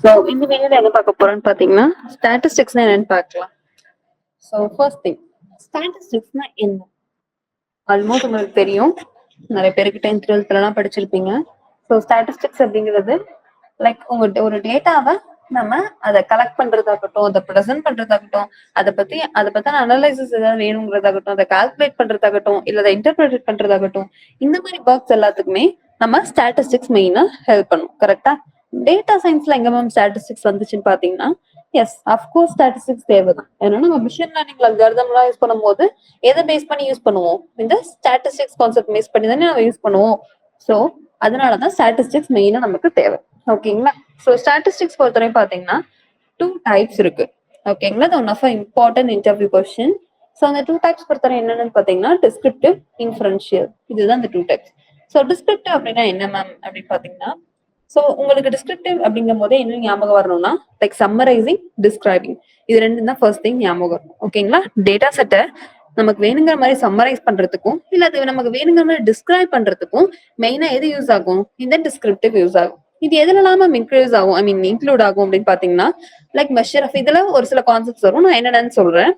So இந்த வீடியோல என்ன பார்க்க போறோம்னு பார்த்தீங்கன்னா ஸ்டாட்டிஸ்டிக்ஸ்னா என்னன்னு பார்க்கலாம். ஸோ ஃபர்ஸ்ட் திங், ஸ்டாட்டிஸ்டிக்ஸ்னா என்ன? ஆல்மோஸ்ட் உங்களுக்கு தெரியும், நிறைய பேருக்கு 10th 12th படிச்சிருப்பீங்க. ஸோ ஸ்டாட்டிஸ்டிக்ஸ் அப்படிங்கிறது லைக் உங்கள்கிட்ட ஒரு டேட்டாவை நம்ம அதை கலெக்ட் பண்றதாகட்டும், அதை ப்ரெசென்ட் பண்றதாகட்டும், அதை பத்தின அனலைசிஸ் ஏதாவது வேணுங்கிறதாகட்டும், அதை கால்குலேட் பண்றதாகட்டும், இல்லை அதை இன்டர்பிரேட் பண்றதாகட்டும், இந்த மாதிரி ஒர்க்ஸ் எல்லாத்துக்குமே நம்ம ஸ்டாட்டிஸ்டிக்ஸ் மெயினா ஹெல்ப் பண்ணும். கரெக்டா? டேட்டா சயின்ஸ்ல எங்க மேம் ஸ்டாட்டிஸ்டிக்ஸ் வந்துச்சுன்னு பாத்தீங்கன்னா, எஸ் அஃப்கோர்ஸ் ஸ்டாட்டிஸ்டிக்ஸ் தேவைதான். ஏன்னா நம்ம மிஷின் லேர்னிங் அல்காரிதம்லாம் யூஸ் பண்ணும்போது எதை பேஸ் பண்ணி யூஸ் பண்ணுவோம்? இந்த ஸ்டாட்டிஸ்டிக்ஸ் கான்செப்ட் பேஸ் பண்ணி தானே நம்ம யூஸ் பண்ணுவோம். ஸோ அதனாலதான் ஸ்டாட்டிஸ்டிக்ஸ் மெயினா நமக்கு தேவை. ஓகேங்களா? ஸோ ஸ்டாட்டிஸ்டிக்ஸ் பொறுத்தவரையும் பாத்தீங்கன்னா 2 டைப்ஸ் இருக்கு. ஓகேங்களா? அது one of important interview question. So அந்த 2 டைப்ஸ் பொறுத்தவரை என்னன்னு பாத்தீங்கன்னா டிஸ்கிரிப்டிவ், இன்ஃபரன்ஷியல். இதுதான் அந்த 2 டைப்ஸ். ஸோ டிஸ்கிரிப்டிவ் அப்படின்னா என்ன மேம் அப்படின்னு பாத்தீங்கன்னா, ஸோ உங்களுக்கு டிஸ்கிரிப்டிவ் அப்படிங்கும் போதே என்ன ஞாபகம் வரணும்னா லைக் சம்மரைசிங், டிஸ்கிரைபிங். இது ரெண்டும் தான் ஃபர்ஸ்ட் திங் ஞாபகம் வரும். ஓகேங்களா? டேட்டா செட்டை நமக்கு வேணுங்கிற மாதிரி சம்மரைஸ் பண்றதுக்கும் இல்ல அது நமக்கு வேணுங்கிற மாதிரி டிஸ்கிரைப் பண்றதுக்கும் மெயினா எது யூஸ் ஆகும்? இந்த டிஸ்கிரிப்டிவ் யூஸ் ஆகும். இது எதுல இல்லாம இன்க்ளூஸ் ஆகும், ஐ மீன் இன்க்ளூட் ஆகும் அப்படின்னு பாத்தீங்கன்னா லைக் மெஷர் ஆஃப். இதுல ஒரு சில கான்செப்ட்ஸ் வரும், நான் என்னென்னு சொல்றேன்.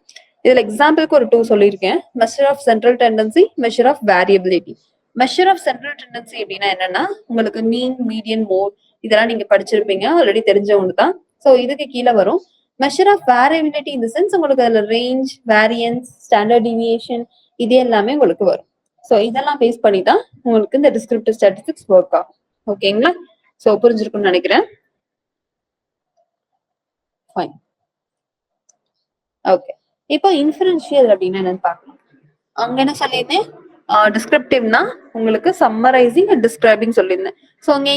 இதுல எக்ஸாம்பிளுக்கு ஒரு 2 சொல்லியிருக்கேன். Measure of central tendency, measure of variability. Measure of central tendency அப்படின்னா என்னன்னா, உங்களுக்கு மீன், மீடியன், மோட் இதெல்லாம் நீங்க படிச்சிருப்பீங்க, ஆல்ரெடி தெரிஞ்ச ஒன்று தான். ஸோ இதுக்கு கீழே வரும் மெஷர் ஆஃப் வேரியபிலிட்டி. இந்த சென்ஸ் உங்களுக்கு அதுல ரேஞ்ச், வேரியன்ஸ், ஸ்டாண்டர்ட் டிவியேஷன் இது எல்லாமே உங்களுக்கு வரும். ஸோ இதெல்லாம் பேஸ் பண்ணி தான் உங்களுக்கு இந்த டிஸ்கிரிப்டிவ் ஸ்டாட்டிஸ்டிக்ஸ் ஒர்க் ஆகும். ஓகேங்களா? ஸோ புரிஞ்சிருக்கும்னு நினைக்கிறேன். ஃபைன். ஓகே, இப்போ இன்ஃபரன்ஷியல் அப்படின்னா என்னன்னு பார்க்கலாம். அங்க என்ன சொல்லியிருந்தேன்? டிஸ்கிரிப்டிவ்னா உங்களுக்கு சம்மரைசிங் அண்ட் டிஸ்கிரைபிங் சொல்லியிருந்தேன். ஸோ அங்க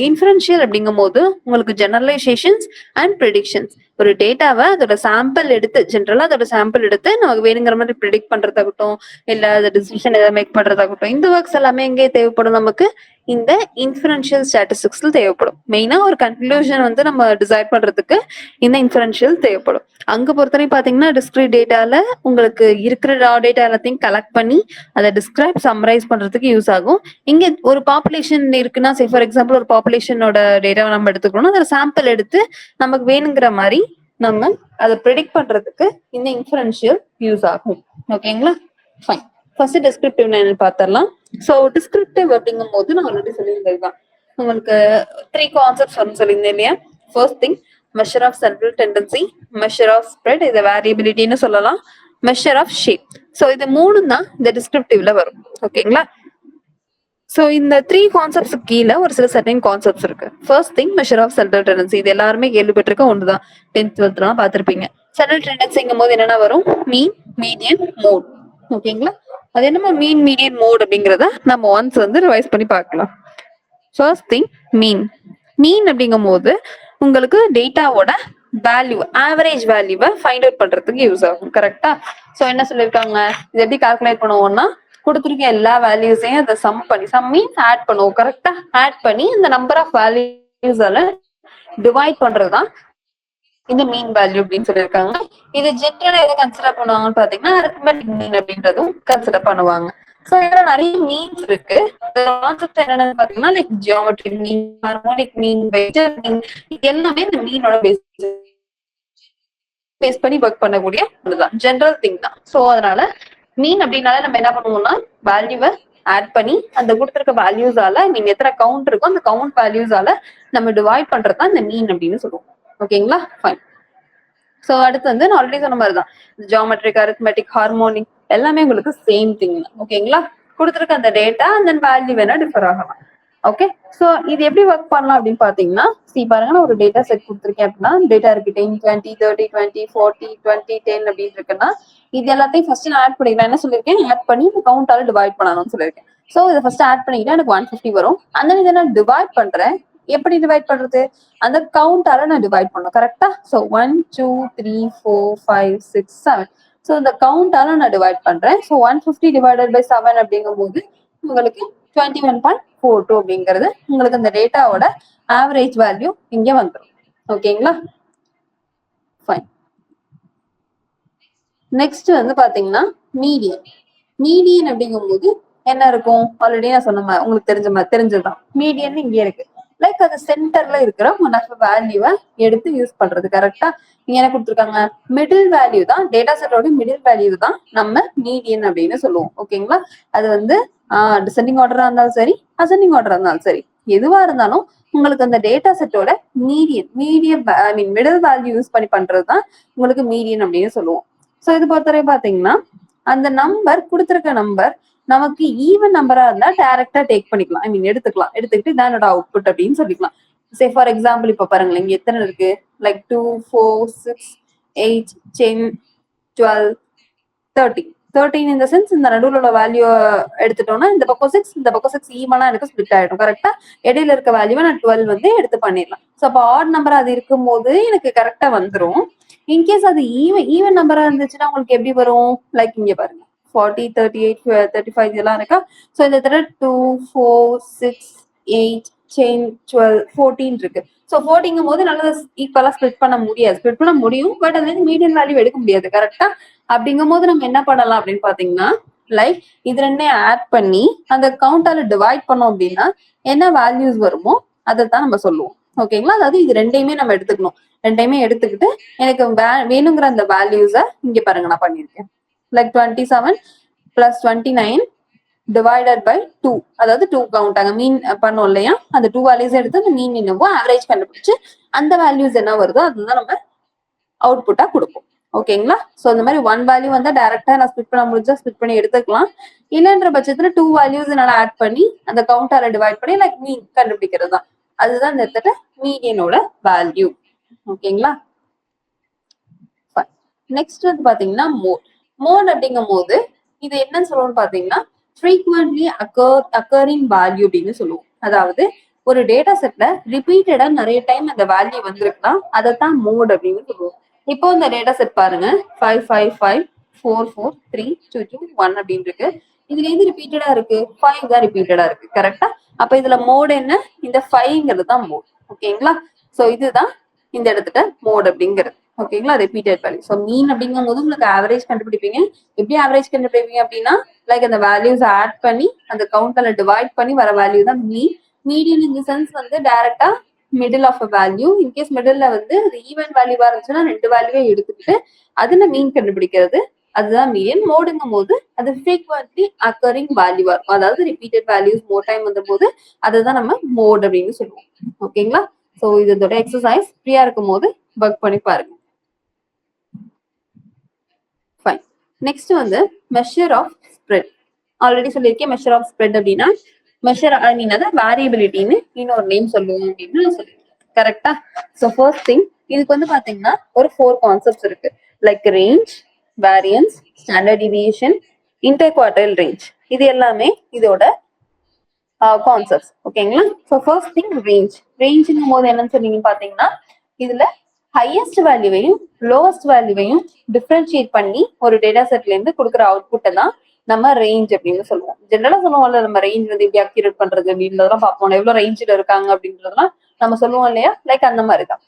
இன்ஃபரன்ஷியல் அப்படிங்கும் போது உங்களுக்கு ஜெனரலைசேஷன்ஸ் அண்ட் ப்ரெடிக்ஷன்ஸ். ஒரு டேட்டாவை அதோட சாம்பிள் எடுத்து, ஜென்ரலா அதோட சாம்பிள் எடுத்து நமக்கு வேணுங்கிற மாதிரி ப்ரெடிக்ட் பண்றதாகட்டும், இல்ல அதை டிசிஷன் ஏதாவது மேக் பண்றதாகட்டும், இந்த ஒர்க்ஸ் எல்லாமே எங்கே தேவைப்படும்? நமக்கு இந்த இன்ஃபரன்ஷியல் ஸ்டாட்டிஸ்டிக்ஸ்ல தேவைப்படும். மெயினா ஒரு கன்க்ளூஷன் வந்து நம்ம டிசைட் பண்றதுக்கு இந்த இன்ஃபரன்ஷியல் தேவைப்படும். அங்க பொறுத்தவரை பாத்தீங்கன்னா டிஸ்கிரீட் டேட்டால உங்களுக்கு இருக்கிற ரா டேட்டா எல்லாத்தையும் கலெக்ட் பண்ணி அதை டிஸ்கிரைப், சம்மரைஸ் பண்றதுக்கு யூஸ் ஆகும். இங்க ஒரு பாப்புலேஷன் இருக்குன்னா, சே ஃபார் எக்ஸாம்பிள் ஒரு பாப்புலேஷனோட டேட்டாவை நம்ம எடுத்துக்கணும், அதில் சாம்பிள் எடுத்து நமக்கு வேணுங்கிற மாதிரி நம்ம அதை ப்ரெடிக்ட் பண்றதுக்கு இந்த இன்ஃபரன்ஷியல் யூஸ் ஆகும். ஓகேங்களா? ஃபைன். ஃபர்ஸ்ட் டிஸ்கிரிப்டிவ் என்னன்னு பார்த்தரலாம். ஸோ டிஸ்கிரிப்டிவ் அப்படிங்கும் போது நான் ஆல்ரெடி சொல்லியிருந்தது தான், உங்களுக்கு 3 கான்செப்ட்ஸ் வரும்னு சொல்லியிருந்தேன் இல்லையா? First thing measure of central tendency, measure of spread, இதை வேரியபிலிட்டின்னு சொல்லலாம், மெஷர் ஆஃப் ஷேப். ஸோ இது 3 தான் இந்த டிஸ்கிரிப்டிவ்ல வரும். ஓகேங்களா? ஸோ இந்த 3 கான்செப்ட்ஸ் கீழே ஒரு சில சர்டன் கான்செப்ட்ஸ் இருக்கு. First thing measure of central tendency. இது எல்லாருமே கேள்விப்பட்டிருக்க ஒன்றுதான், 10th 12th பார்த்திருப்பீங்க. சென்ட்ரல் டெண்டன்சிங்கும் போது என்னென்ன வரும்? மீன், மீடியன், மோட். ஓகேங்களா? அது என்னமா மீன், மீடியன், மோட் அப்படிங்கிறத நம்ம ஒன்ஸ் வந்து ரிவைஸ் பண்ணி பார்க்கலாம். ஃபர்ஸ்ட் திங் மீன். மீன் அப்படிங்கும் போது உங்களுக்கு டேட்டாவோட வேல்யூ, ஆவரேஜ் வேல்யூவை ஃபைண்ட் அவுட் பண்றதுக்கு யூஸ் ஆகும். கரெக்டா? ஸோ என்ன சொல்லியிருக்காங்க, இது எப்படி கால்குலேட் பண்ணுவோம்னா, கொடுத்துருக்க எல்லா வேல்யூஸையும் அதை சம் பண்ணி, சம் மீன்ஸ் ஆட் பண்ணுவோம். கரெக்டா? ஆட் பண்ணி இந்த நம்பர் ஆஃப் வேல்யூஸால டிவைட் பண்றதுதான் இந்த மீன் வேல்யூ அப்படின்னு சொல்லியிருக்காங்க. இது ஜென்ரலா எதை கன்சிடர் பண்ணுவாங்கன்னு பாத்தீங்கன்னா அரித்மெட்டிக் மீன் அப்படின்றதும் கன்சிடர் பண்ணுவாங்க. சோ இதுல நிறைய மீன்ஸ் இருக்கு. கான்செப்ட் என்னன்னு பாத்தீங்கன்னா like geometric mean, harmonic mean, vector mean, இது எல்லாமே இந்த மீனோட பேஸ் பண்ணி ஒர்க் பண்ணக்கூடிய ஒண்ணுதான், ஜென்ரல் திங் தான். சோ அதனால மீன் அப்படின்னால நம்ம என்ன பண்ணுவோம்னா வேல்யூவை ஆட் பண்ணி அந்த கொடுத்துருக்க வேல்யூஸால நீங்க எத்தனை கவுண்ட் இருக்கோ அந்த கவுண்ட் வேல்யூஸால நம்ம டிவைட் பண்றதுதான் இந்த மீன் அப்படின்னு சொல்லுவோம். ஓகேங்களா? ஃபைன். ஸோ அடுத்து வந்து நான் ஆல்ரெடி சொன்ன மாதிரி தான், ஜியோமெட்ரிக், அரித்மெட்டிக், ஹார்மோனிக் எல்லாமே உங்களுக்கு சேம் திங் தான். ஓகேங்களா? கொடுத்துருக்க அந்த டேட்டா அந்த வேல்யூ வேணா டிஃபர் ஆகலாம். ஓகே, ஸோ இது எப்படி ஒர்க் பண்ணலாம் அப்படின்னு பாத்தீங்கன்னா, பாருங்க, நான் ஒரு டேட்டா செட் கொடுத்துருக்கேன் அப்படின்னா, டேட்டா இருக்கு 10, 20, 30, 20, 40, 20, 10 அப்படின்னு இருக்குன்னா, இது எல்லாத்தையும் ஃபர்ஸ்ட் நான் ஆட் பண்ணிக்கலாம். என்ன சொல்லியிருக்கேன்? ஆட் பண்ணி கவுண்டால டிவைட் பண்ணணும்னு சொல்லியிருக்கேன். ஸோ இதை ஃபர்ஸ்ட் ஆட் பண்ணிக்கிட்டா எனக்கு 150 வரும். அந்த இதை நான் டிவைட் பண்றேன். எப்படி டிவைட் பண்றது? அந்த கவுண்டால நான் டிவைட் பண்ணணும். கரெக்டா? ஸோ 1, 2, 3, 4, 5, 6, 7. ஸோ இந்த கவுண்டால நான் டிவைட் பண்றேன். ஸோ 150 டிவைடட் பை 7 அப்படிங்கும் போது உங்களுக்கு 21.42 அப்படிங்கிறது உங்களுக்கு அந்த டேட்டாவோட ஆவரேஜ் வேல்யூ இங்க வந்துடும். ஓகேங்களா? ஃபைன். நெக்ஸ்ட் வந்து பாத்தீங்கன்னா மீடியன். மீடியன் அப்படிங்கும் போது என்ன இருக்கும்? ஆல்ரெடி நான் சொன்ன மாதிரி உங்களுக்கு தெரிஞ்சதுதான். மீடியன் இங்க இருக்கு. லைக் அது சென்டர்ல இருக்கிற ஒன் ஆஃப் வேல்யூவை எடுத்து யூஸ் பண்றது. கரெக்டா? இங்க என்ன கொடுத்துருக்காங்க, மிடில் வேல்யூ தான், டேட்டா செட்டோட மிடில் வேல்யூ தான் நம்ம மீடியன் அப்படின்னு சொல்லுவோம். ஓகேங்களா? அது வந்து டிசெண்டிங் ஆர்டரா இருந்தாலும் சரி, அசெண்டிங் ஆர்டரா இருந்தாலும் சரி, எதுவா இருந்தாலும் உங்களுக்கு அந்த டேட்டா செட்டோட மீடியம் ஐ மீன் மிடில் வேல்யூ யூஸ் பண்ணி பண்றதுதான் உங்களுக்கு மீடியன் அப்படின்னு சொல்லுவோம். ஸோ இது பொறுத்தவரை பாத்தீங்கன்னா அந்த நம்பர் கொடுத்துருக்க நம்பர் நமக்கு ஈவன் நம்பரா இருந்தா டைரக்டா டேக் பண்ணிக்கலாம், ஐ மீன் எடுத்துக்கலாம், எடுத்துக்கிட்டு இதான் என்னோட அவுட்புட் அப்படின்னு சொல்லிக்கலாம். சே ஃபார் எக்ஸாம்பிள் இப்ப பாருங்களேன், இங்க எத்தனை இருக்கு, லைக் 2 4 6 8 10 12 13 இந்த சென்ஸ் இந்த நடுவில் உள்ள வேல்யூ எடுத்துட்டோம்னா இந்த பக்கம் 6 இந்த பக்கம் 6 ஈவனா எனக்கு ஸ்பிளிட் ஆயிடும். கரெக்டா? இடையில இருக்க வேல்யூவை நான் 12 வந்து எடுத்து பண்ணிடலாம். ஸோ அப்போ ஆட் நம்பர் அது இருக்கும் போது எனக்கு கரெக்டா வந்துடும். இன்கேஸ் அது ஈவன் நம்பரா இருந்துச்சுன்னா உங்களுக்கு எப்படி வரும், லைக் இங்க பாருங்க 40 38 35 இதெல்லாம் இருக்கா. ஸோ இந்த தடவை 2 4 6 8 10 12 14 இருக்கு. ஸோ 14 போது நல்லா ஈக்குவலா ஸ்பிளிட் பண்ண முடியாது, ஸ்பிளிட் பண்ண முடியும், பட் அதுல இருந்து மீடியன் வேல்யூ எடுக்க முடியாது. கரெக்டா? அப்படிங்கும் போது நம்ம என்ன பண்ணலாம் அப்படின்னு பாத்தீங்கன்னா, லைக் இது ரெண்டே ஆட் பண்ணி அந்த கவுண்டால டிவைட் பண்ணோம் அப்படின்னா என்ன வேல்யூஸ் வருமோ அதை தான் நம்ம சொல்லுவோம். ஓகேங்களா? அதாவது இது ரெண்டையுமே நம்ம எடுத்துக்கணும். ரெண்டையுமே எடுத்துக்கிட்டு எனக்கு வேணுங்கிற அந்த வேல்யூஸை இங்க பாருங்க நான் பண்ணியிருக்கேன். லைக் 27 பிளஸ் 29 டிவைடட் பை 2, அதாவது 2 கவுண்ட் அங்க மீன் பண்ணோம் இல்லையா, அந்த 2 வேல்யூஸ் எடுத்து அந்த மீன் என்னவோ ஆவரேஜ் கண்டுபிடிச்சு அந்த வேல்யூஸ் என்ன வருதோ அதுதான் நம்ம அவுட்புட்டா கொடுப்போம். ஓகேங்களா? சோ இந்த மாதிரி 1 வேல்யூ வந்தா டைரக்டா நான் ஸ்பிளிட் பண்ண முடிஞ்சா ஸ்பிளிட் பண்ணி எடுத்துக்கலாம். இல்லைன்ற பட்சத்துல 2 வேல்யூஸ் என்னால ஆட் பண்ணி அந்த கவுண்டால டிவைட் பண்ணி லைக் மீன் கண்டுபிடிக்கிறது தான். அதுதான் இந்த இடத்துல மீடியனோட வேல்யூ. ஓகேங்களா? நெக்ஸ்ட் வந்து பாத்தீங்கன்னா மோட் அப்படிங்கும் போது இது என்னன்னு சொல்லுவோம்னு பாத்தீங்கன்னா ஃப்ரீக்வென்ட்லி அக்கரிங் வேல்யூ அப்படின்னு சொல்லுவோம். அதாவது ஒரு டேட்டா செட்ல ரிப்பீட்டடா நிறைய டைம் அந்த வேல்யூ வந்திருக்குன்னா அதைத்தான் மோட் அப்படின்னு சொல்லுவோம். இப்போ இந்த டேட்டா செட் பாருங்க 5 5 5 4 4 3 2 2 1 அப்படின்னு இருக்கு. இதுல எது ரிப்பீட்டடா இருக்கு, 5 தான் ரிப்பீட்டடா இருக்கு. கரெக்டா? அப்ப இதுல மோட் என்ன, இந்த 5ங்கிறது தான் மோட். ஓகேங்களா? சோ இதுதான் இந்த இடத்துல மோட் அப்படிங்கிறது. ஓகேங்களா? Repeated value. ஸோ மீன் அப்படிங்கும் போது உங்களுக்கு ஆவரேஜ் கண்டுபிடிப்பீங்க. எப்படி ஆவரேஜ் கண்டுபிடிப்பீங்க அப்படின்னா லைக் அந்த வேல்யூஸ் ஆட் பண்ணி அந்த கவுண்ட்ல டிவைட் பண்ணி வர வேல்யூ தான் மீன். மீடியன் இந்த சென்ஸ் வந்து டைரக்டா middle of a value. In case மிடில்ல வந்து அது ஈவன் வேல்யூவா இருந்துச்சுன்னா 2 வேல்யூவே எடுத்துக்கிட்டு அதுல மீன் கண்டுபிடிக்கிறது அதுதான் மீடியன். மோடுங்கும் போது அது ஃப்ரீக்வென்ட்லி அக்கரிங் வேல்யூவா இருக்கும், அதாவது ரிப்பீட்டட் வேல்யூஸ் மோர் டைம் வந்த போது அதுதான் நம்ம மோட் அப்படின்னு சொல்லுவோம். ஓகேங்களா? ஸோ இதோட எக்ஸசைஸ் ஃப்ரீயா இருக்கும் போது ஒர்க் பண்ணி பாருங்க. ஃபைன். நெக்ஸ்ட் வந்து மெஷர் ஆஃப் ஸ்ப்ரெட். ஆல்ரெடி சொல்லியிருக்கேன் மெஷர் ஆஃப் ஸ்ப்ரெட் அப்படின்னா மெஷர் ஐ மீன் அதை வேரியபிலிட்டின்னு இன்னொரு நேம் சொல்லுவோம் அப்படின்னு நான் சொல்லியிருக்கேன். கரெக்டா? ஸோ ஃபர்ஸ்ட் திங் இதுக்கு வந்து பாத்தீங்கன்னா ஒரு 4 கான்செப்ட்ஸ் இருக்கு, like range, variance, standard deviation, inter quartile range. இது எல்லாமே இதோட கான்செப்ட்ஸ். ஓகேங்களா? So first thing range. ரேஞ்சுங்கும் போது என்னன்னு சொன்னீங்க பாத்தீங்கன்னா இதுல ஹையஸ்ட் வேல்யூவையும் லோவஸ்ட் வேல்யூவையும் டிஃபரன்ஷியேட் பண்ணி ஒரு டேட்டா செட்ல இருந்து கொடுக்குற அவுட்புட்டை தான் நம்ம ரேஞ்ச் அப்படின்னு சொல்லுவோம். ஜென்ரலா சொல்லுவோம்ல நம்ம ரேஞ்ச் வந்து எப்படி அக்யூரேட் பண்றது அப்படின்றதெல்லாம் பார்ப்போம், எவ்வளவு ரேஞ்சில் இருக்காங்க அப்படின்றதெல்லாம் நம்ம சொல்லுவோம் இல்லையா, லைக் அந்த மாதிரிதான்.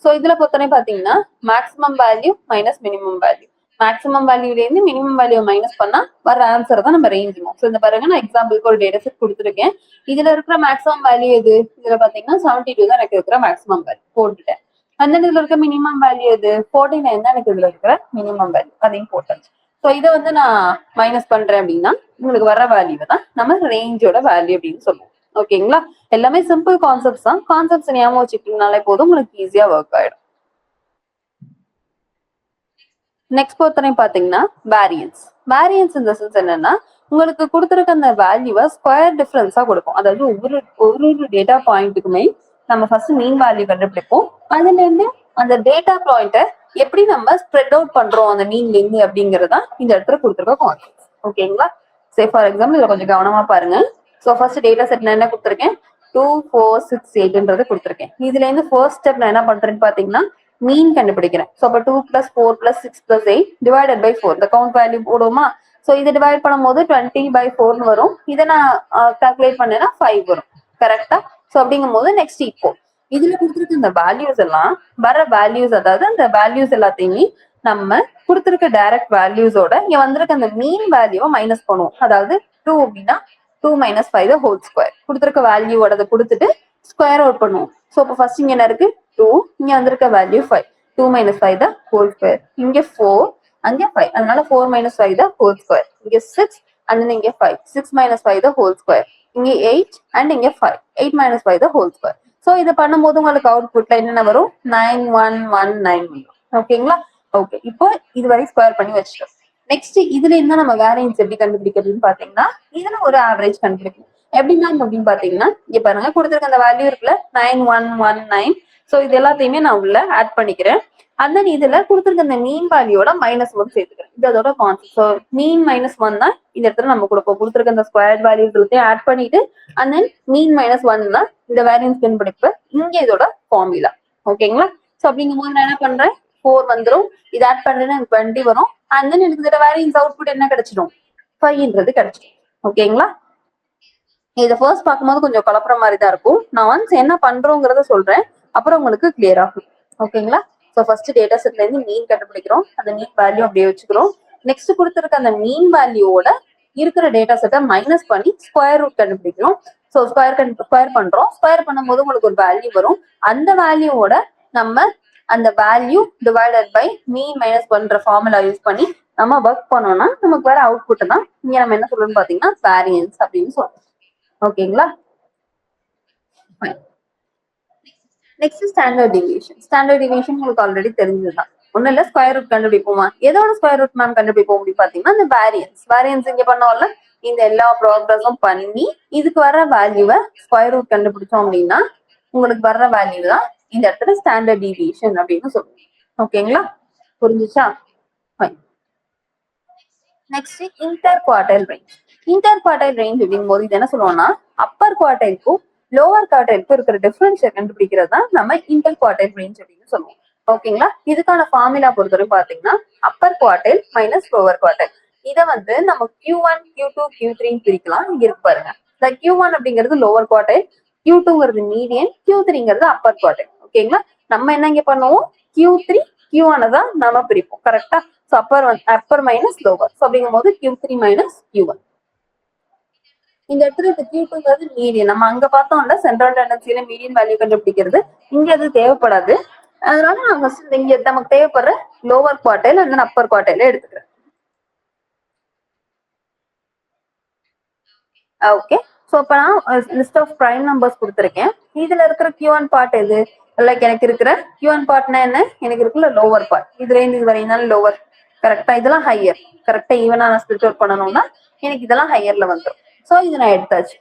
ஸோ இதுல பொறுத்தவரை பாத்தீங்கன்னா maximum value minus minimum value, maximum வேல்யூல இருந்து மினிமம் வேல்யூ மைனஸ் பண்ணா வர ஆன்சர் தான் நம்ம ரேஞ்சுவோம். ஸோ இந்த பாருங்க நான் எக்ஸாம்பிளுக்கு ஒரு டேட்டா செட் கொடுத்துருக்கேன். இதுல இருக்கிற மேக்ஸிமம் வேல்யூ எது, இதுல பாத்தீங்கன்னா 72 தான் எனக்கு இருக்கிற மேக்ஸிமம் வேல்யூ போட்டுட்டேன். அந்த இதுல இருக்க மினிமம் வேல்யூ எது, 49 தான் எனக்கு இதுல இருக்கிற மினிமம் வேல்யூ, அதையும் போட்டாச்சு. ஸோ இதை வந்து நான் மைனஸ் பண்றேன் அப்படின்னா உங்களுக்கு வர வேல்யூ தான் நம்ம ரேஞ்சோட வேல்யூ அப்படின்னு சொல்லுவோம். ஓகேங்களா? எல்லாமே சிம்பிள் கான்செப்ட்ஸ் தான். கான்செப்ட்ஸ் ஞாபகம் வச்சுக்கிட்டீங்கனாலே போதும், உங்களுக்கு ஈஸியா ஒர்க் ஆயிடும். நெக்ஸ்ட் பொறுத்தவரை பாத்தீங்கன்னா வேரியன்ஸ். வேரியன்ஸ் இந்த சென்ஸ் என்னன்னா உங்களுக்கு கொடுத்துருக்க அந்த வேல்யூவை ஸ்கொயர் டிஃபரன்ஸா கொடுக்கும். அதாவது ஒவ்வொரு டேட்டா பாயிண்ட்டுக்குமே நம்ம ஃபர்ஸ்ட் மீன் வேல்யூ கண்டுபிடிப்போம். அதுல இருந்து அந்த டேட்டா பாயிண்ட்டை எப்படி நம்ம ஸ்ப்ரெட் அவுட் பண்றோம் அந்த மீன்ல இருந்து அப்படிங்கறதா இந்த இடத்துல கொடுத்துருக்க கான்செப்ட். ஓகேங்களா? சே ஃபார் எக்ஸாம்பிள் இதை கொஞ்சம் கவனமா பாருங்க. ஸோ ஃபர்ஸ்ட் டேட்டா செட் நான் என்ன கொடுத்துருக்கேன், 2 4 6 8ன்றது கொடுத்துருக்கேன். இதுல இருந்து ஃபர்ஸ்ட் ஸ்டெப் நான் என்ன பண்றேன்னு பாத்தீங்கன்னா மீன் கண்டுபிடிக்கிறேன். ஸோ அப்போ 2 + 4 + 6 + 8 டிவைடட் பை 4 இந்த கவுண்ட் வேல்யூ போடுவோமா. ஸோ இதை டிவைட் பண்ணும்போது 20/4 வரும். இதை நான் கால்குலேட் பண்ணேன்னா 5 வரும். கரெக்டா? ஸோ அப்படிங்கும் போது நெக்ஸ்ட் இப்போ இதுல கொடுத்துருக்க இந்த வேல்யூஸ் எல்லாம் வர வேல்யூஸ், அதாவது அந்த வேல்யூஸ் எல்லாத்தையுமே நம்ம கொடுத்துருக்க டைரக்ட் வேல்யூஸோட இங்க வந்திருக்க அந்த மீன் வேல்யூவை மைனஸ் பண்ணுவோம். அதாவது 2 அப்படின்னா 2 - 5 ஹோல் ஸ்கொயர் கொடுத்துருக்க வேல்யூவோட கொடுத்துட்டு ஸ்கொயர் அவுட் பண்ணுவோம். ஸோ இப்போ ஃபர்ஸ்ட் இங்க என்ன இருக்கு 2, இங்க வந்திருக்க value 5. 2 minus 5 the whole square. இங்க 4, அங்க 5. அதனால 4 minus 5 the whole square. இங்க 6 and then இங்க 5. 6 minus 5 the whole square. இங்க 8 and இங்க 5. 8 minus 5 the whole square. So இதை பண்ணும்போது உங்களுக்கு அவுட்புட்ல என்னென்ன வரும் 9119 வரும். ஓகேங்களா? ஓகே, இப்போ இது வரை ஸ்கொயர் பண்ணி வச்சுட்டோம். நெக்ஸ்ட் இதுல இருந்தா நம்ம வேரியன்ஸ் எப்படி கண்டுபிடிக்கிறதுன்னு பாத்தீங்கன்னா இதுல ஒரு ஆவரேஜ் கண்டுபிடிக்கணும். எப்படின்னா அப்படின்னு பாத்தீங்கன்னா இங்க பாருங்க கொடுத்துருக்க அந்த வேல்யூ இருக்குல்ல 9119. ஸோ இது எல்லாத்தையுமே நான் உள்ள ஆட் பண்ணிக்கிறேன். அண்ட் தென் இதுல கொடுத்துருக்க இந்த மீன் வேல்யூட -1 சேர்த்துக்கிறேன். இது அதோட கான்செப்ட். ஸோ மீன் -1 தான் இந்த இடத்துல நம்ம கொடுத்துருக்க இந்த ஸ்கொயர் வேல்யூ எல்லாத்தையும் ஆட் பண்ணிட்டு அண்ட் தென் மீன் -1 தான் இந்த வேரியன்ஸ் கண்டுபிடிப்பு. இங்க இதோட ஃபார்முலா. ஓகேங்களா? ஸோ அப்படிங்கும் போது நான் என்ன பண்றேன் 4 வந்துடும். இது ஆட் பண்றேன்னா 20 வரும். அண்ட் தென் எனக்கு இதோட வேரியன்ஸ் அவுட்புட் என்ன கிடைச்சிடும் 5ன்றது கிடைச்சிடும். ஓகேங்களா? இதை ஃபர்ஸ்ட் பார்க்கும்போது கொஞ்சம் குழப்புற மாதிரி தான் இருக்கும். நான் ஒன்ஸ் என்ன பண்றோங்கிறத சொல்றேன், அப்புறம் உங்களுக்கு கிளியர் ஆகும். ஓகேங்களா? ஸோ ஃபர்ஸ்ட் டேட்டா செட்ல இருந்து மீன் கண்டுபிடிக்கிறோம். அந்த மீன் வேல்யூ அப்படியே வச்சுக்கிறோம். நெக்ஸ்ட் கொடுத்துருக்க அந்த மீன் வேல்யூவோட இருக்கிற டேட்டா செட்டை மைனஸ் பண்ணி ஸ்கொயர் ரூட் கண்டுபிடிக்கிறோம். ஸோ ஸ்கொயர் பண்றோம். ஸ்கொயர் பண்ணும்போது உங்களுக்கு ஒரு வேல்யூ வரும். அந்த வேல்யூவோட நம்ம அந்த value divided by mean minus பண்ற ஃபார்முலா யூஸ் பண்ணி நம்ம ஒர்க் பண்ணோம்னா நமக்கு வர அவுட்புட் தான் இங்க நம்ம என்ன சொல்றோம்னு பாத்தீங்கன்னா வேரியன்ஸ் அப்படின்னு சொல்றோம். ஓகேங்களா? Next standard deviation. Standard deviation உங்களுக்கு ஆல்ரெடி தெரிஞ்சதுதான். ஒன்னும் இல்ல ஸ்கொயர் ரூட் கண்டுபிடிப்போமா? எதோட ஸ்கொயர் ரூட் மேம் கண்டுபிடிப்போம் அப்படின்னு பாத்தீங்கன்னா இந்த வேரியன்ஸ் இங்க பண்ணோம்ல இந்த எல்லா ப்ராக்ரஸும் பண்ணி இதுக்கு வர்ற வேல்யூவை ஸ்கொயர் ரூட் கண்டுபிடிச்சோம் அப்படின்னா உங்களுக்கு வர்ற வேல்யூ தான் இந்த இடத்துல ஸ்டாண்டர்ட் டிவியேஷன் அப்படின்னு சொல்லுவோம். ஓகேங்களா? புரிஞ்சுச்சா? Next inter quartile range. Inter quartile range அப்படிங்கும் போது இது என்ன சொல்லுவோம்னா அப்பர் குவார்டைலுக்கும் லோவர் குவார்டைலுக்கும் இருக்கிற டிஃபரன்ஸை கண்டுபிடிக்கிறது தான் நம்ம இன்டர் குவார்டைல் ரேஞ்ச் அப்படின்னு சொல்லுவோம். ஓகேங்களா? இதுக்கான ஃபார்முலா பொறுத்தவரை பாத்தீங்கன்னா upper quartile minus lower quartile. இதை வந்து நம்ம Q1, Q2, Q3 பிரிக்கலாம். இங்க இருக்கு பாருங்க. இந்த Q1 அப்படிங்கிறது லோவர் குவார்டைல், Q2ங்கிறது மீடியன், Q3ங்கிறது அப்பர் குவார்டைல். ஓகேங்களா? நம்ம என்ன இங்க பண்ணுவோம் Q3, Q1 தான் நம்ம பிரிப்போம். கரெக்டா? So Appar minus lower. So அப்படிங்கும் போது Q3 மைனஸ் Q1. இந்த இடத்துல இந்த Q2ங்கிறது மீடியன். நம்ம அங்க பார்த்தோம்ல சென்ட்ரல் டெண்டன்சியில மீடியன் வேல்யூ கண்டுபிடிக்கிறது. இங்க அது தேவைப்படாது. அதனால நான் ஃபர்ஸ்ட் இங்க நமக்கு தேவைப்படுற லோவர் குவார்டைல் அண்ட் அப்பர் குவார்டைல எடுத்துக்கிறேன். ஓகே. ஸோ இப்போ நான் லிஸ்ட் ஆஃப் பிரைம் நம்பர்ஸ் கொடுத்துருக்கேன். இதுல இருக்கிற Q1 பார்ட் எது? லைக் எனக்கு இருக்கிற Q1 பார்ட்னா என்ன? எனக்கு இருக்குல்ல லோவர் பார்ட். இதுல இருந்து இது வரையினாலும் லோவர். கரெக்டா? இதெல்லாம் ஹையர். கரெக்டா ஈவனா நான் ஸ்பிளிட் அவுட் பண்ணணும்னா எனக்கு இதெல்லாம் ஹையர்ல வந்துடும். ஸோ இது நான் எடுத்தாச்சு.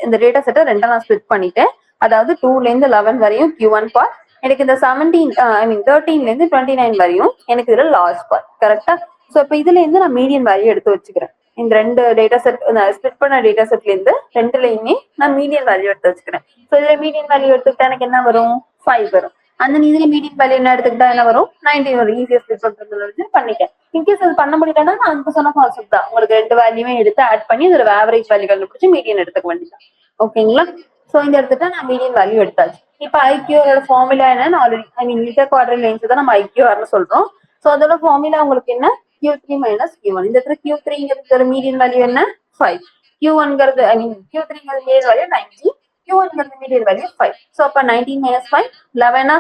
இந்த டேட்டா செட்டை ரெண்டா நான் ஸ்பிளிட் பண்ணிட்டேன். அதாவது 2ல இருந்து 11 வரையும் Q1 பார்ட். எனக்கு இந்த 13ல இருந்து 29 வரையும் எனக்கு இதுல லாஸ்ட் பார்ட். கரெக்டா? ஸோ இப்போ இதுல இருந்து நான் மீடியன் வேல்யூ எடுத்து வச்சுக்கிறேன். இந்த ரெண்டு டேட்டா செட் ஸ்பிளிட் பண்ண டேட்டா செட்ல இருந்து ரெண்டுலயுமே நான் மீடியன் வேல்யூ எடுத்து வச்சுக்கிறேன். ஸோ இதுல மீடியன் வேல்யூ எடுத்துக்கிட்டா எனக்கு என்ன வரும் 5 வரும். அந்த இதுல மீடியன் வேல்யூ என்ன எடுத்துக்கிட்டா என்ன வரும் 19 வரும். ஈஸியா ஸ்பிளிட் பண்றது பண்ணிட்டேன். இன்கேஸ் அது பண்ண முடியலன்னா நான் அங்க சொன்ன கான்செப்ட் தான். உங்களுக்கு ரெண்டு வேல்யூமே எடுத்து ஆட் பண்ணி இதோட ஆவரேஜ் வேல்யூ கண்டுபிடிச்சு மீடியன் எடுத்துக்க வேண்டியதான். ஓகேங்களா? ஸோ இந்த இடத்துக்கு நான் மீடியன் வேல்யூ எடுத்தாச்சு. இப்போ ஐக்யூரோட ஃபார்முலா என்ன ஆல்ரெடி இன்டர் குவார்டைல் ரேஞ்ச் தான் நம்ம ஐக்யூஆர்னு சொல்றோம். ஸோ அதோட ஃபார்முலா உங்களுக்கு என்ன Q3 minus Q1. இந்த இடத்துல Q3ங்கிறது மீடியன் வேல்யூ என்ன 5. Q1ங்கிறது Q3ங்கிறது மீடியன் வேல்யூ 90. Q1ங்கிறது மீடியன் வேல்யூ 5. ஸோ அப்ப 19 minus 5 11.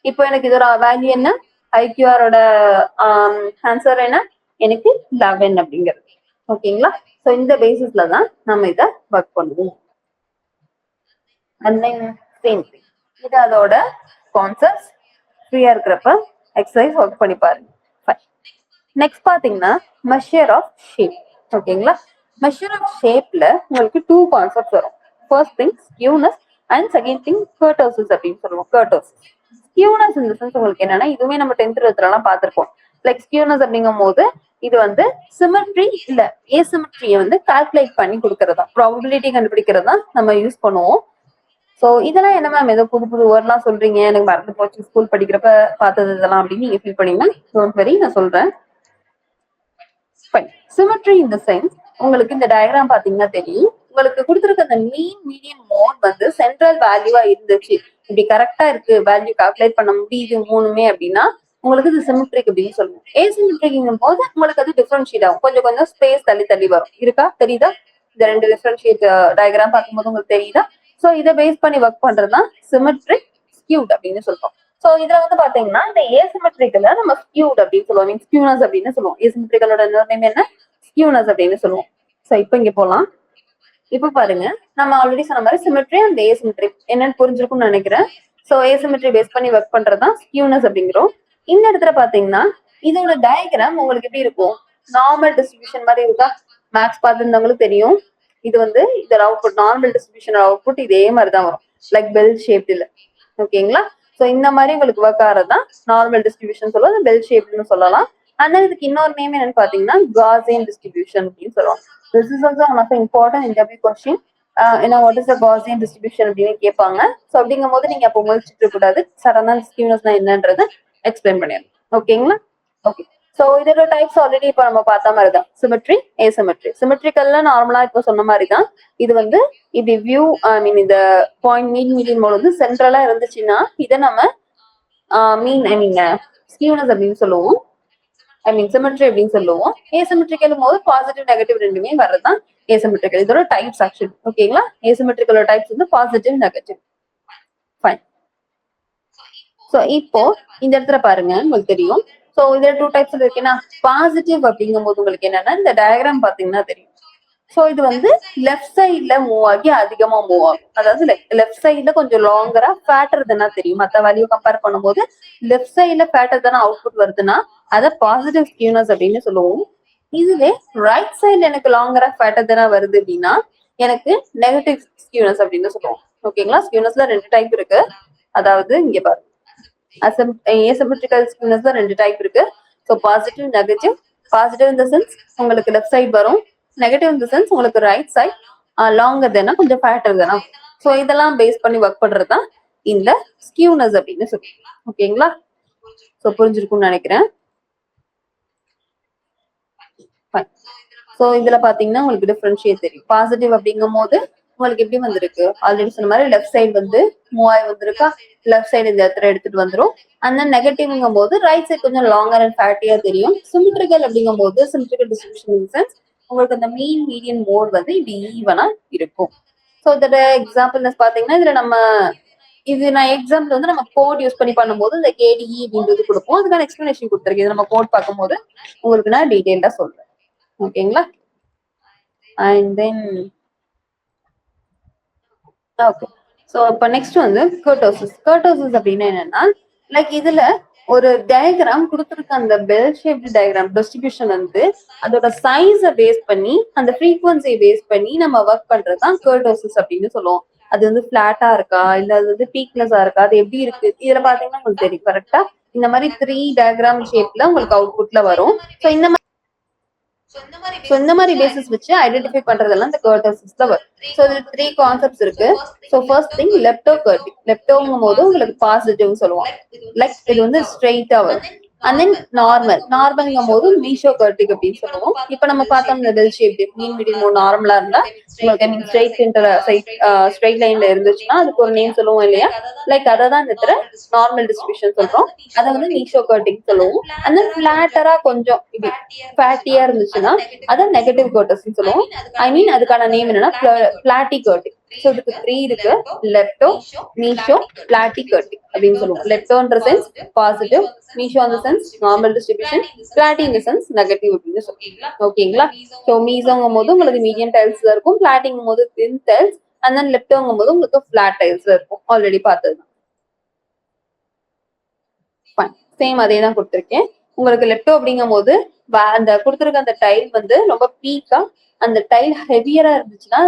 இப்போ எனக்கு இதோட வேல்யூ என்ன? ஐக்யூஆரோட ஆன்சர் என்ன? எனக்கு 11 அப்படிங்கிறது. ஓகேங்களா? ஸோ இந்த பேசிஸ்ல தான் நம்ம இதை ஒர்க் பண்ணுவோம். இது அதோட கான்செப்ட்ஸ். ஃப்ரீயா இருக்கிறப்ப எக்ஸசைஸ் ஒர்க் பண்ணி பாருங்க. நெக்ஸ்ட் பாத்தீங்கன்னா மெஷர் ஆஃப் ஷேப். ஓகேங்களா? மெஷர் ஆஃப் ஷேப்ல உங்களுக்கு 2 கான்செப்ட்ஸ் வரும். First thing skewness and second thing kurtosis அப்படின்னு சொல்லுவோம். கர்டோசிஸ் ஸ்கியூனஸ் இந்த சென்ஸ் உங்களுக்கு என்னன்னா இதுவுமே நம்ம 10th 12th பார்த்திருப்போம். லைக் ஸ்கியூனஸ் அப்படிங்கும் போது இது வந்து சிமெட்ரி இல்ல ஏசிமெட்ரியை வந்து கால்குலேட் பண்ணி கொடுக்கறதா, ப்ராபபிலிட்டி கண்டுபிடிக்கிறதா நம்ம யூஸ் பண்ணுவோம். சோ இதெல்லாம் என்ன மேம் ஏதோ புது புது வேர்ட்லாம் சொல்றீங்க, எனக்கு மறந்து போச்சு ஸ்கூல் படிக்கிறப்ப பார்த்தது இதெல்லாம் அப்படின்னு நீங்க ஃபீல் பண்ணீங்கன்னா டோன்ட் வரி, நான் சொல்றேன். சிமெட்ரி இன் தி சென்ஸ் உங்களுக்கு இந்த டயக்ராம் பாத்தீங்கன்னா தெரியும். உங்களுக்கு கொடுத்துருக்க அந்த மீடியன் மோட் வந்து சென்ட்ரல் வேல்யூவா இருந்துச்சு, இப்படி கரெக்டா இருக்கு, வேல்யூ கால்குலேட் பண்ண முடியுது மூணுமே அப்படின்னா உங்களுக்கு இது சிமெட்ரிக் அப்படின்னு சொல்லுவோம். ஏசிமெட்ரிக்ங்கும் போது உங்களுக்கு அது டிஃபரன்ஷியேட் ஆகும், கொஞ்சம் கொஞ்சம் ஸ்பேஸ் தள்ளி தள்ளி வரும். இருக்கா? தெரியுதா? இந்த ரெண்டு டிஃபரன்ஷியேட் டயக்ராம் பார்க்கும்போது உங்களுக்கு தெரியுதா? ஸோ இதை பேஸ் பண்ணி ஒர்க் பண்றதுதான் சிமெட்ரிக் ஸ்கியூட் அப்படின்னு சொல்றோம். ஸோ இதுல வந்து பாத்தீங்கன்னா இந்த ஏசிமெட்ரிக்கல நம்ம ஸ்கியூட் அப்படின்னு சொல்லுவோம், மீன் ஸ்கியூனஸ் அப்படின்னு சொல்லுவோம். ஏசிமெட்ரிக்கலோட நேம் என்ன, ஸ்கியூனஸ் அப்படின்னு சொல்லுவோம். ஸோ இப்போ இங்க போலாம். இப்ப பாருங்க, நம்ம ஆல்ரெடி சொன்ன மாதிரி சிமெட்ரி அண்ட் ஏசிமெட்ரி என்னன்னு புரிஞ்சிருக்கும்னு நினைக்கிறேன். ஸோ ஏசிமெட்ரி பேஸ் பண்ணி ஒர்க் பண்றதுதான் ஸ்கியூனஸ் அப்படிங்கிறோம். இந்த இடத்துல பாத்தீங்கன்னா இதோட டயக்ராம் உங்களுக்கு எப்படி இருக்கும், நார்மல் டிஸ்ட்ரிபியூஷன் மாதிரி இருக்கா? மேக்ஸ் பார்த்துருந்தவங்களுக்கு தெரியும். இது வந்து இதோட அவுட்புட், நார்மல் டிஸ்ட்ரிபியூஷன் அவுட்புட் இதே மாதிரி தான் வரும், லைக் பெல் ஷேப்ல. ஓகேங்களா? ஸோ இந்த மாதிரி உங்களுக்கு ஒர்க் ஆகிறதுதான் நார்மல் டிஸ்ட்ரிபியூஷன் சொல்லுவோம், பெல் ஷேப்னு சொல்லலாம். அதனால இதுக்கு இன்னொரு நேம் என்னன்னு பாத்தீங்கன்னா காசியன் டிஸ்ட்ரிபியூஷன் அப்படின்னு சொல்லுவாங்க. This is also one of the important interview question. What is the Gaussian distribution அப்படின்னு கேட்பாங்க. ஸோ அப்படிங்கும் போது நீங்க அப்போ முழிச்சிட்டு கூடாது, சடனா ஸ்கியூனஸ்னா என்னன்றதை எக்ஸ்பிளைன் பண்ணிடலாம். ஓகேங்களா? ஓகே. ஸோ இதோட டைப்ஸ் ஆல்ரெடி இப்போ நம்ம பார்த்த மாதிரி தான், சிமெட்ரி, ஏசிமெட்ரி. சிமெட்ரிக்கல்ல நார்மலா இப்போ சொன்ன மாதிரி தான். இது வந்து இப்படி வியூ, இந்த பாயிண்ட் மீடியன் மோட் வந்து சென்ட்ரலா இருந்துச்சுன்னா இதை நம்ம ஸ்கியூனஸ் அப்படின்னு சொல்லுவோம், சிமெட்ரி அப்படின்னு சொல்லுவோம். ஏசிமெட்ரிக்கல் போது பாசிட்டிவ் நெகட்டிவ் ரெண்டுமே வர்றதுதான் ஏசிமெட்ரிக்கல். இதோட டைப்ஸ் ஆக்சுவலி. ஓகேங்களா? ஏசிமெட்ரிக்கலோட டைப்ஸ் வந்து பாசிட்டிவ், நெகட்டிவ். ஃபைன். ஸோ இப்போ இந்த இடத்துல பாருங்க, உங்களுக்கு தெரியும். ஸோ இதுல 2 டைப்ஸ் இருக்குன்னா, பாசிட்டிவ் அப்படிங்கும் போது உங்களுக்கு என்னன்னா இந்த டயக்ராம் பாத்தீங்கன்னா தெரியும். ஸோ இது வந்து லெஃப்ட் சைட்ல மூவ் ஆகி அதிகமா மூவ் ஆகும். அதாவது லெஃப்ட் சைட்ல கொஞ்சம் லாங்கரா ஃபேட்டர் தானே தெரியும். மற்ற வேல்யூ கம்பேர் பண்ணும்போது லெஃப்ட் சைட்ல ஃபேட்டர் தானே அவுட்புட் வருதுன்னா அதை பாசிட்டிவ் ஸ்கியூனஸ் அப்படின்னு சொல்லுவோம். இதுவே ரைட் சைட்ல எனக்கு லாங்கரா ஃபேட்டர் தானே வருது அப்படின்னா எனக்கு நெகட்டிவ் ஸ்கியூனஸ் அப்படின்னு சொல்லுவோம். ஓகேங்களா? ஸ்கியூனஸ்ல 2 டைப் இருக்கு. அதாவது இங்க பாருங்க, ஏசிமெட்ரிக்கல் ஸ்கியூனஸ்ல 2 டைப் இருக்கு. So positive, negative. பாசிட்டிவ் இந்த சென்ஸ் உங்களுக்கு லெஃப்ட் சைட் வரும், நெகட்டிவ் இந்த சென்ஸ் உங்களுக்கு ரைட் சைட் லாங்கர் தானே, கொஞ்சம் ஃபேட்டர் தானே. ஸோ இதெல்லாம் பேஸ் பண்ணி ஒர்க் பண்றதுதான் இந்த ஸ்கியூனஸ் அப்படின்னு சொல்லி. ஓகேங்களா? ஸோ புரிஞ்சிருக்கும்னு நினைக்கிறேன். ஸோ இதுல பாத்தீங்கன்னா உங்களுக்கு டிஃபரன்ஷியேட் தெரியும். பாசிட்டிவ் அப்படிங்கும் போது உங்களுக்கு எப்படி வந்திருக்கு, ஆல்ரெடி சொன்ன மாதிரி லெஃப்ட் சைடு வந்து மூவ் ஆகி வந்திருக்கா, லெஃப்ட் சைடு இந்த இடத்துல எடுத்துட்டு வந்துரும். அந்த நெகட்டிவ்ங்கும் போது ரைட் சைடு கொஞ்சம் லாங்கர் அண்ட் ஃபேட்டியா தெரியும். சிமெட்ரிக்கல் அப்படிங்கும் போது சிமெட்ரிக்கல் டிஸ்ட்ரிபியூஷன் இன் சென்ஸ் உங்களுக்கு அந்த மீன் மீடியன் மோட் வந்து இப்படி ஈவனா இருக்கும். ஸோ இதோட எக்ஸாம்பிள் பாத்தீங்கன்னா இதுல நம்ம நான் எக்ஸாம்பிள் வந்து நம்ம கோட் யூஸ் பண்ணி பண்ணும்போது இந்த கேடிஇ அப்படின்றது கொடுப்போம். அதுக்கான எக்ஸ்பிளனேஷன் கொடுத்துருக்கு. இது நம்ம கோட் பார்க்கும்போது உங்களுக்கு நான் டீடைல்டா சொல்றேன். ஓகேங்களா? And then okay. ஸோ இப்போ நெக்ஸ்ட் வந்து கர்டோசிஸ். கர்டோசிஸ் அப்படின்னா என்னன்னா, லைக் இதுல ஒரு டயக்ராம் கொடுத்துருக்க, அந்த பெல் ஷேப்டு டயக்ராம் டிஸ்ட்ரிபியூஷன் வந்து அதோட சைஸை பேஸ் பண்ணி அந்த ஃப்ரீக்வன்சியை பேஸ் பண்ணி நம்ம ஒர்க் பண்றதுதான் கர்டோசிஸ் அப்படின்னு சொல்லுவோம். அது வந்து பிளாட்டா இருக்கா இல்ல அது வந்து பீக்னஸா இருக்கா, அது எப்படி இருக்கு, இதுல பாத்தீங்கன்னா உங்களுக்கு தெரியும். கரெக்டா இந்த மாதிரி 3 டயக்ராம் ஷேப்ல உங்களுக்கு அவுட்புட்ல வரும். ஸோ இந்த மாதிரி பேசிஸ் வச்சு ஐடென்டிஃபை பண்றதெல்லாம் இந்த கர்டோசிஸ்ல வரும். ஸோ இதுல 3 கான்செப்ட்ஸ் இருக்கு. So first thing leptokurtic. லெப்டோங்கும் போது உங்களுக்கு பாசிட்டிவ் சொல்லுவோம், லைக் இது வந்து ஸ்ட்ரெயிட்டா வரும். அண்ட் தென் நார்மல்ங்கும் போது மீஷோ கர்டிக் அப்படின்னு சொல்லுவோம். இப்போ நம்ம பார்த்தோம் இந்த பெல் ஷேப் மீன் மீடியம் நார்மலா இருந்தா உங்களுக்கு ஸ்ட்ரெயிட் லைன்ல இருந்துச்சுன்னா அதுக்கு ஒரு நேம் சொல்லுவோம் இல்லையா, லைக் அதை தான் இந்த இடத்துல நார்மல் டிஸ்ட்ரிபியூஷன் சொல்றோம். அதை வந்து மீஷோ கர்டிக் சொல்லுவோம். அண்ட் தென் பிளாட்டரா கொஞ்சம் இப்படி ஃபேட்டியா இருந்துச்சுன்னா அதை நெகட்டிவ் கர்டோசிஸ் சொல்லுவோம். அதுக்கான நேம் என்னன்னா பிளாட்டி கர்டிக். ஸோ இதுக்கு 3 இருக்கு, லெப்டோ, மீஷோ, பிளாட்டி கர்டிக் அப்படின்னு சொல்லுவோம். லெப்டோன்ற சென்ஸ் பாசிட்டிவ், மீஷோ அந்த சென்ஸ் நார்மல் டிஸ்ட்ரிபியூஷன், பிளாட்டி இந்த சென்ஸ் நெகட்டிவ் அப்படின்னு சொல்லுவோம். ஓகேங்களா? ஸோ மீஷோங்கும் போது உங்களுக்கு மீடியம் டைல்ஸ் இருக்கும், பிளாட்டிங்கும் போது தின் டைல்ஸ், அண்ட் தென் லெப்டோங்கும் போது உங்களுக்கு பிளாட் டைல்ஸ் இருக்கும். ஆல்ரெடி பார்த்தது சேம் அதே தான் கொடுத்துருக்கேன். உங்களுக்கு லெப்டோ அப்படிங்கும் போது அந்த கொடுத்துருக்க அந்த டைல் வந்து ரொம்ப பீக்கா, அந்த டைல் ஹெவியரா இருந்துச்சுன்னா,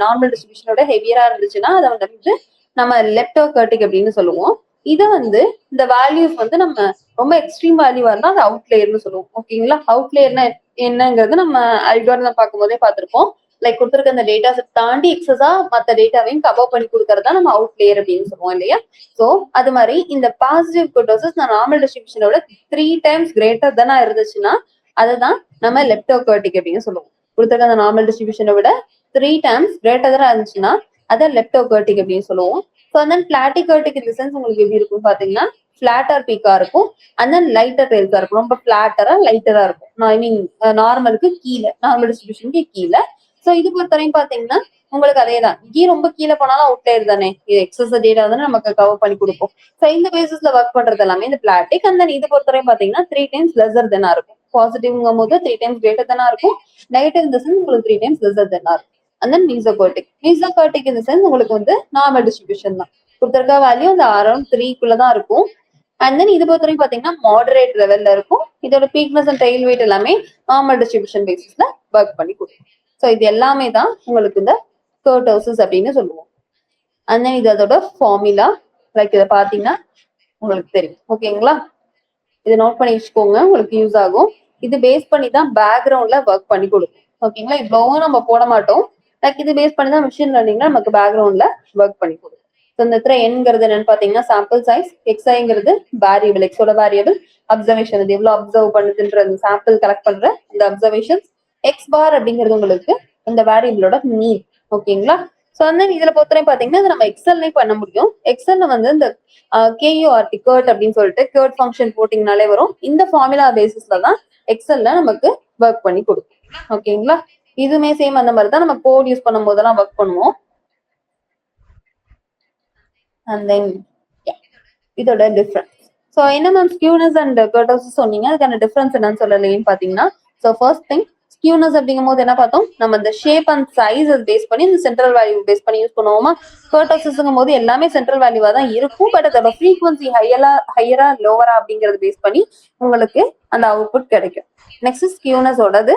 நார்மல் டிஸ்ட்ரிபியூஷனோட ஹெவியரா இருந்துச்சுன்னா அதை வந்து நம்ம லெப்டோ கர்டிக் அப்படின்னு சொல்லுவோம். இதை வந்து இந்த வேல்யூஸ் வந்து நம்ம ரொம்ப எக்ஸ்ட்ரீம் வேல்யூவா இருந்தா அது அவுட்லேயர்னு சொல்லுவோம். ஓகேங்களா? அவுட்லேயர்னா என்னங்கிறது நம்ம அல்காரிதம் பார்க்கும் போதே பார்த்திருப்போம். லைக் கொடுத்துருக்க அந்த டேட்டா செட் தாண்டி எக்ஸஸா மற்ற டேட்டாவையும் கவர் பண்ணி கொடுக்கறதா நம்ம அவுட்லேயர் அப்படின்னு சொல்லுவோம் இல்லையா? சோ அது மாதிரி இந்த பாசிட்டிவ் கர்டோசிஸ் நார்மல் டிஸ்ட்ரிபியூஷனோட 3 டைம்ஸ் கிரேட்டர் தானே இருந்துச்சுன்னா அதுதான் நம்ம லெப்டோ கர்டிக் அப்படின்னு சொல்லுவோம். கொடுத்துருக்க அந்த நார்மல் டிஸ்ட்ரிபியூஷனை விட 3 டைம்ஸ் கிரேட்டர் தானே இருந்துச்சுன்னா அதை லெப்டோ கர்டிக் அப்படின்னு சொல்லுவோம். ஸோ அந்த பிளாட்டி கர்டிக் இந்த சென்ஸ் உங்களுக்கு எப்படி இருக்கும் பாத்தீங்கன்னா, பிளாட்டர் பீக்கா இருக்கும், அண்ட் தென் லைட்டர் டெயில்ஸா இருக்கும். ரொம்ப பிளாட்டரா லைட்டரா இருக்கும். நார்மலுக்கு கீழே, நார்மல் டிஸ்ட்ரிபியூஷனுக்கு கீழே. ஸோ இது பொறுத்தவரையும் பாத்தீங்கன்னா உங்களுக்கு அதே தான். ரொம்ப கீழே போனாலும் அவுட்லயர் தானே, இது எக்ஸஸ் டேட்டா தானே நமக்கு கவர் பண்ணி கொடுக்கும். ஸோ இந்த பேசிஸ்ல ஒர்க் பண்றது எல்லாமே இந்த பிளாட்டிக். அண்ட் தென் இது பொறுத்தவரை பாத்தீங்கன்னா 3 times lesser than இருக்கும். பாசிட்டிவ்ங்கும் போது 3 times greater than இருக்கும். நெகட்டிவ் இந்த சென்ஸ் உங்களுக்கு 3 times lesser than இருக்கும். அண்ட் தென் மீசோகார்டிக் இந்த சென்ஸ் உங்களுக்கு வந்து நார்மல் டிஸ்ட்ரிபியூஷன் தான். கொடுத்திருக்க வேல்யூ அந்த அரௌண்ட் 3 தான் இருக்கும். அண்ட் தென் இது பொறுத்த வரைக்கும் பாத்தீங்கன்னா மாடரேட் லெவல்ல இருக்கும். இதோட பீக்னஸ் அண்ட் டெயில் வெயிட் எல்லாமே நார்மல் டிஸ்ட்ரிபியூஷன் பேசிஸ்ல ஒர்க் பண்ணி கொடுக்கும். ஸோ இது எல்லாமே தான் உங்களுக்கு இந்த கர்டோசஸ் அப்படின்னு சொல்லுவோம். அண்ட் தென் இது அதோட ஃபார்முலா. லைக் இதை பாத்தீங்கன்னா உங்களுக்கு தெரியும். ஓகேங்களா, இதை நோட் பண்ணி வச்சுக்கோங்க, உங்களுக்கு யூஸ் ஆகும். இது பேஸ் பண்ணி தான் பேக்ரவுண்ட்ல ஒர்க் பண்ணி கொடுக்கும். ஓகேங்களா, இவ்வளவும் நம்ம போட மாட்டோம். லைக் இது பேஸ் பண்ணி தான் மிஷின் லேர்னிங்ல நமக்கு பேக்ரவுண்ட்ல ஒர்க் பண்ணி கொடுக்கும். இந்த இடத்துல என்கிறது என்னன்னு பாத்தீங்கன்னா சாம்பிள் சைஸ், எக்ஸ்ஐங்கிறது வேரியபிள், எக்ஸோட வேரியபிள், அப்சர்வேஷன் அது எவ்வளவு அப்சர்வ் பண்ணுதுன்ற சாம்பிள் கலெக்ட் பண்ற இந்த அப்சர்வேஷன்ஸ், எக்ஸ் பார் அப்படிங்கிறது உங்களுக்கு இந்த வேரியபிளோட மீன். ஓகேங்களா, ஸோ வந்து இதுல பொறுத்தவரை பாத்தீங்கன்னா இது நம்ம எக்ஸல்லையும் பண்ண முடியும். எக்ஸல்ல வந்து இந்த கேயூஆர்டி கர்ட் அப்படின்னு சொல்லிட்டு கர்ட் ஃபங்க்ஷன் போட்டிங்கனாலே வரும். இந்த ஃபார்முலா பேசிஸ்ல தான் எக்ஸல்ல நமக்கு ஒர்க் பண்ணி கொடுக்கும். ஓகேங்களா, இதுவுமே சேம் அந்த மாதிரி தான் நம்ம கோட் யூஸ் பண்ணும் போதெல்லாம் ஒர்க் பண்ணுவோம். அண்ட் தென் இதோட டிஃபரன்ஸ். ஸோ என்ன மேம் ஸ்கியூனஸ் அண்ட் கர்டோசஸ் சொன்னீங்க, அதுக்கான டிஃபரன்ஸ் என்னன்னு சொல்லலைன்னு பாத்தீங்கன்னா, ஸோ ஃபர்ஸ்ட் திங் ஸ்கியூனஸ் அப்படிங்கும் போது என்ன பார்த்தோம், நம்ம இந்த ஷேப் அண்ட் சைஸ் பேஸ் பண்ணி இந்த சென்ட்ரல் வேல்யூ பேஸ் பண்ணி யூஸ் பண்ணுவோமா. கர்டோசஸ்ங்கும் போது எல்லாமே சென்ட்ரல் வேல்யூவா தான் இருக்கும். பட் அதோட ஃப்ரீக்வன்சி ஹையரா லோவரா அப்படிங்கறது பேஸ் பண்ணி உங்களுக்கு அந்த அவுட்புட் கிடைக்கும். நெக்ஸ்ட் ஸ்கியூனஸோடது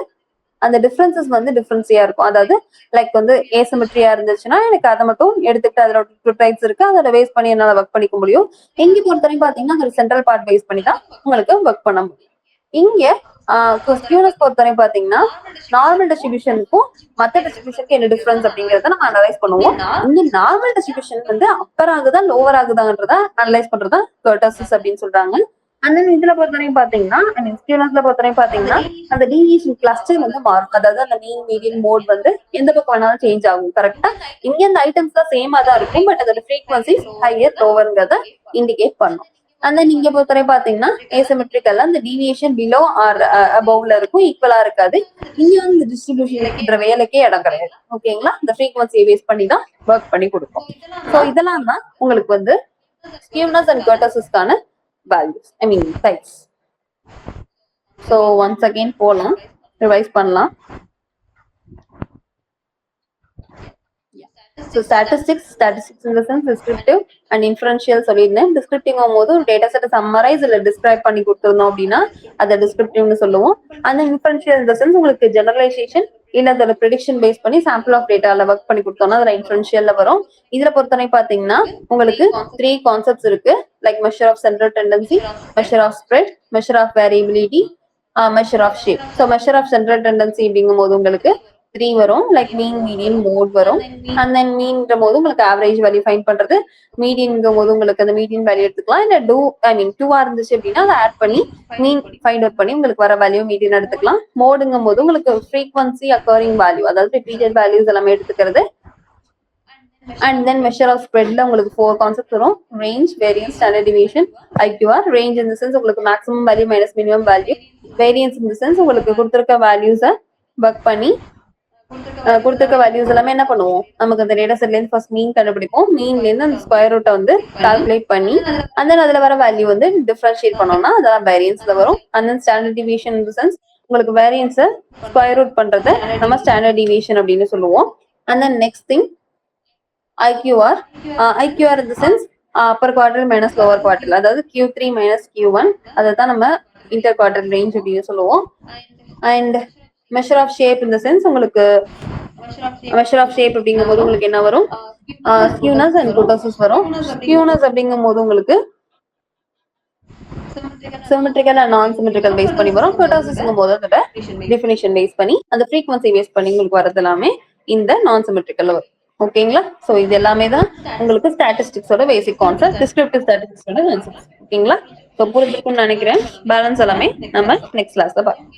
அந்த டிஃபரன்சஸ் வந்து டிஃபரன்ஸியா இருக்கும். அதாவது லைக் வந்து ஏசிமெட்ரியா இருந்துச்சுன்னா எனக்கு அதை மட்டும் எடுத்துட்டு அதுல டூ டைப்ஸ் இருக்கு, அதோட பேஸ் பண்ணி என்னால ஒர்க் பண்ணிக்க முடியும். இங்க பொறுத்தவரைக்கும் பாத்தீங்கன்னா ஒரு சென்ட்ரல் பார்ட் பேஸ் பண்ணி தான் உங்களுக்கு ஒர்க் பண்ண முடியும். இங்க ஸ்கியூனஸ் பொறுத்தவரைக்கும் பாத்தீங்கன்னா நார்மல் டிஸ்ட்ரிபியூஷனுக்கும் மற்ற டிஸ்ட்ரிபியூஷனுக்கு என்ன டிஃபரன்ஸ் அப்படிங்கறத நம்ம அனலைஸ் பண்ணுவோம். இங்க நார்மல் டிஸ்ட்ரிபியூஷன் வந்து அப்பர் ஆகுதா லோவர் ஆகுதான்றத அனலைஸ் பண்றதா கர்டோசஸ் அப்படின்னு சொல்றாங்க. அண்ட் தென் இதுல பொறுத்தவரைக்கும் பாத்தீங்கன்னா ஸ்கியூனஸ்ல பொறுத்தவரைக்கும் பாத்தீங்கன்னா அந்த டீவியேஷன் கிளஸ்டர் வந்து மாறும். அதாவது அந்த மீன் மீடியன் மோட் வந்து எந்த பக்கம் வேணாலும் சேஞ்ச் ஆகும். கரெக்டா இங்க அந்த ஐட்டம்ஸ் தான் சேமா தான் இருக்கும். பட் அதோட ஃப்ரீக்வன்சி ஹையர் லோவர்ங்கிறத இண்டிகேட் பண்ணும். அந்த நீங்க பொறுத்தவரை பாத்தீங்கன்னா ஏசிமெட்ரிக்கல்ல அந்த டீவியேஷன் பிலோ ஆர் அபவ்ல இருக்கும், ஈக்குவலா இருக்காது. இங்க வந்து இந்த டிஸ்ட்ரிபியூஷன் வேலைக்கே இடம் கிடையாது. ஓகேங்களா, இந்த ஃப்ரீக்வன்சியை பேஸ் பண்ணி தான் ஒர்க் பண்ணி கொடுக்கும். ஸோ இதெல்லாம் தான் உங்களுக்கு வந்து ஸ்கியூனஸ் அண்ட் கர்டோசஸ்க்கான values, I mean types. So once again போலாம், ரிவைஸ் பண்ணலாம். So statistics in the sense descriptive and inferential சொல்லியிருந்தேன். டிஸ்கிரிப்டிவ் போது ஒரு டேட்டா செட்டை சம்மரைஸ் இல்ல டிஸ்கிரைப் பண்ணி கொடுத்துருந்தோம் அப்படின்னா அதை டிஸ்கிரிப்டிவ்னு சொல்லுவோம். அந்த இன்ஃபரன்ஷியல் இந்த சென்ஸ் உங்களுக்கு ஜெனரலைசேஷன் இல்ல அதோட ப்ரெடிக்ஷன் பேஸ் பண்ணி சாம்பிள் ஆஃப் டேட்டால ஒர்க் பண்ணி கொடுத்தோம்னா அதுல இன்ஃபரன்ஷியல்ல வரும். இதுல பொறுத்தவரை பாத்தீங்கன்னா உங்களுக்கு 3 கான்செப்ட்ஸ் இருக்கு. Like measure of central tendency, measure of spread, measure of variability, measure of shape. So measure of central tendency அப்படிங்கும் போது உங்களுக்கு 3 வரும். லைக் மீன், மீடியன், மோட் வரும். அண்ட் தென் மீன்ற போது உங்களுக்கு ஆவரேஜ் வேல்யூ ஃபைண்ட் பண்றது, மீடியன்ங்கும் போது உங்களுக்கு அந்த மீடியன் வேல்யூ எடுத்துக்கலாம். இல்ல 2 இருந்துச்சு அப்படின்னா அதை ஆட் பண்ணி மீன் ஃபைண்ட் அவுட் பண்ணி உங்களுக்கு வர வேல்யூ மீடியன் எடுத்துக்கலாம். மோடுங்கும் போது உங்களுக்கு ஃப்ரீக்வன்சி அக்கரிங் வேல்யூ, அதாவது ரிப்பீட்டட் வேல்யூஸ் எல்லாமே எடுத்துக்கிறது. அண்ட் தென் மெஷர் ஆஃப் ஸ்ப்ரெட்ல உங்களுக்கு 4 கான்செப்ட் வரும். Range, variance, standard deviation, IQR. Range in the sense உங்களுக்கு maximum value minus minimum value. Variance in the sense உங்களுக்கு கொடுத்துருக்க வேல்யூஸை ஒர்க் பண்ணி கொடுத்துருக்க வேல்யூஸ் எல்லாமே என்ன பண்ணுவோம், நமக்கு அந்த டேட்டா செட்ல இருந்து ஃபர்ஸ்ட் மீன் கண்டுபிடிப்போம். மீன்ல இருந்து அந்த ஸ்கொயர் ரூட்டை வந்து கால்குலேட் பண்ணி அண்ட் தென் அதுல வர வேல்யூ வந்து டிஃபரன்ஷியேட் பண்ணோம்னா அதெல்லாம் வேரியன்ஸ்ல வரும். And then standard deviation in the sense உங்களுக்கு வேரியன்ஸை ஸ்கொயர் ரூட் பண்றதை நம்ம ஸ்டாண்டர்ட் டிவியேஷன் அப்படின்னு சொல்லுவோம். And then next thing IQR. IQR in the sense upper quartile minus lower quartile, அதாவது Q3 மைனஸ் Q1, அதை தான் நம்ம இன்டர் குவார்டர் ரேஞ்ச் அப்படின்னு சொல்லுவோம். And measure of shape in the sense உங்களுக்கு மெஷர் ஆஃப் ஷேப் அப்படிங்கும் போது உங்களுக்கு என்ன வரும், ஸ்கியூனஸ் அண்ட் கர்டோசஸ் வரும். ஸ்கியூனஸ் அப்படிங்கும் போது உங்களுக்கு சிமெட்ரிக்கல் அண்ட் நான் சிமெட்ரிக்கல் பேஸ் பண்ணி வரும். கர்டோசஸ்ங்கும் போது அதோட டெஃபினிஷன் பேஸ் பண்ணி அந்த ஃப்ரீக்வன்சி பேஸ் பண்ணி உங்களுக்கு வரது எல்லாமே இந்த நான் சிமெட்ரிக்கல் வரும். ஓகேங்களா, சோ இது எல்லாமே தான் உங்களுக்கு ஸ்டாட்டிஸ்டிக்ஸோட பேசிக் கான்செப்ட், டிஸ்கிரிப்டிவ் ஸ்டாட்டிஸ்டிக்ஸோட கான்செப்ட். ஓகேங்களா, சோ புரிஞ்சிருக்கும்னு நினைக்கிறேன். பேலன்ஸ் எல்லாமே நம்ம நெக்ஸ்ட் கிளாஸ்ல பார்க்கலாம்.